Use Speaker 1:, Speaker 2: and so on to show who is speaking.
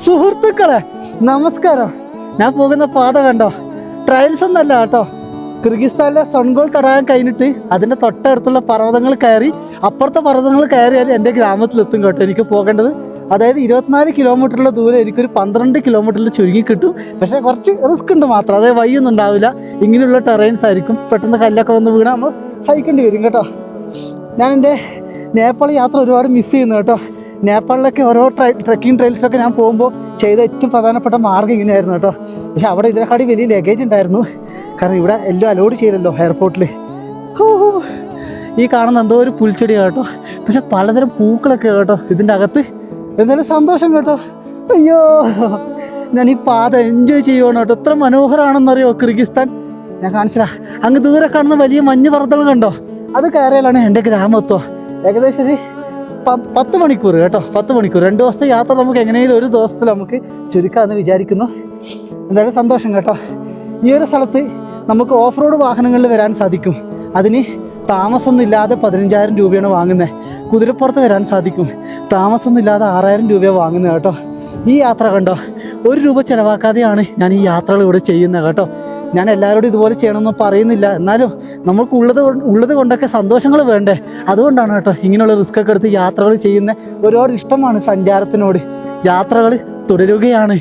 Speaker 1: സുഹൃത്തുക്കളെ നമസ്കാരം. ഞാൻ പോകുന്ന പാത കണ്ടോ? ട്രയൽസ് ഒന്നല്ല കേട്ടോ. കിർഗിസ്ഥാനിലെ സൊൺഗോൾ തടാകം കഴിഞ്ഞിട്ട് അതിൻ്റെ തൊട്ടടുത്തുള്ള പർവ്വതങ്ങൾ കയറി അപ്പുറത്തെ പർവ്വതങ്ങൾ കയറിയാൽ എൻ്റെ ഗ്രാമത്തിലെത്തും കേട്ടോ എനിക്ക് പോകേണ്ടത്. അതായത് 24 കിലോമീറ്ററുള്ള ദൂരം എനിക്കൊരു 12 കിലോമീറ്ററിൽ ചുരുങ്ങി കിട്ടും. പക്ഷേ കുറച്ച് റിസ്ക് ഉണ്ട് മാത്രം. അതായത് വഴിയൊന്നും ഉണ്ടാവില്ല. ഇങ്ങനെയുള്ള ടെറൈൻസ് ആയിരിക്കും. പെട്ടെന്ന് കല്ലൊക്കെ വന്ന് വീണാൽ നമ്മൾ സഹിക്കേണ്ടി വരും കേട്ടോ. ഞാൻ എൻ്റെ നേപ്പാൾ യാത്ര ഒരുപാട് മിസ് ചെയ്യുന്നു കേട്ടോ. നേപ്പാളിലൊക്കെ ഓരോ ട്രെക്കിംഗ് ട്രെയിൽസിലൊക്കെ ഞാൻ പോകുമ്പോൾ ചെയ്ത ഏറ്റവും പ്രധാനപ്പെട്ട മാർഗ്ഗം ഇങ്ങനെയായിരുന്നു കേട്ടോ. പക്ഷെ അവിടെ ഇതിനെക്കാട്ടി വലിയ ലഗേജ് ഉണ്ടായിരുന്നു. കാരണം ഇവിടെ എല്ലാം അലോഡ് ചെയ്തല്ലോ എയർപോർട്ടിൽ. ഈ കാണുന്ന എന്തോ ഒരു പുൽച്ചെടി കേട്ടോ. പക്ഷെ പലതരം പൂക്കളൊക്കെ കേട്ടോ ഇതിൻ്റെ അകത്ത്. എന്തായാലും സന്തോഷം കേട്ടോ. അയ്യോ, ഞാൻ ഈ പാത എൻജോയ് ചെയ്യുവാണ് കേട്ടോ. എത്ര മനോഹരമാണെന്നറിയോ കിർഗിസ്ഥാൻ. ഞാൻ കാണിച്ചില്ല, അങ്ങ് ദൂരെ കാണുന്ന വലിയ മഞ്ഞ് പർവ്വതങ്ങൾ കണ്ടോ? അത് കയറിയാലാണ് എൻ്റെ ഗ്രാമം എത്തുക. ഏകദേശം 10 മണിക്കൂർ കേട്ടോ. 10 മണിക്കൂർ 2 ദിവസത്തെ യാത്ര നമുക്ക് എങ്ങനെയെങ്കിലും ഒരു ദിവസത്തിൽ നമുക്ക് ചുരുക്കാമെന്ന് വിചാരിക്കുന്നു. എന്തായാലും സന്തോഷം കേട്ടോ. ഈ ഒരു സ്ഥലത്ത് നമുക്ക് ഓഫ് റോഡ് വാഹനങ്ങളിൽ വരാൻ സാധിക്കും. അതിന് താമസമൊന്നുമില്ലാതെ 15,000 രൂപയാണ് വാങ്ങുന്നത്. കുതിരപ്പുറത്ത് വരാൻ സാധിക്കും. താമസമൊന്നുമില്ലാതെ 6,000 രൂപയാണ് വാങ്ങുന്നത് കേട്ടോ. ഈ യാത്ര കണ്ടോ, 1 രൂപ ചിലവാക്കാതെയാണ് ഞാൻ ഈ യാത്രകൾ ഇവിടെ ചെയ്യുന്നത് കേട്ടോ. ഞാൻ എല്ലാവരോടും ഇതുപോലെ ചെയ്യണമെന്ന് പറയുന്നില്ല. എന്നാലും നമുക്ക് ഉള്ളത് കൊണ്ടൊക്കെ സന്തോഷങ്ങൾ വേണ്ടേ? അതുകൊണ്ടാണ് കേട്ടോ ഇങ്ങനെയുള്ള റിസ്ക് ഒക്കെ എടുത്ത് യാത്രകൾ ചെയ്യുന്നത്. ഒരുപാട് ഇഷ്ടമാണ് സഞ്ചാരത്തിനോട്. യാത്രകൾ തുടരുകയാണ്.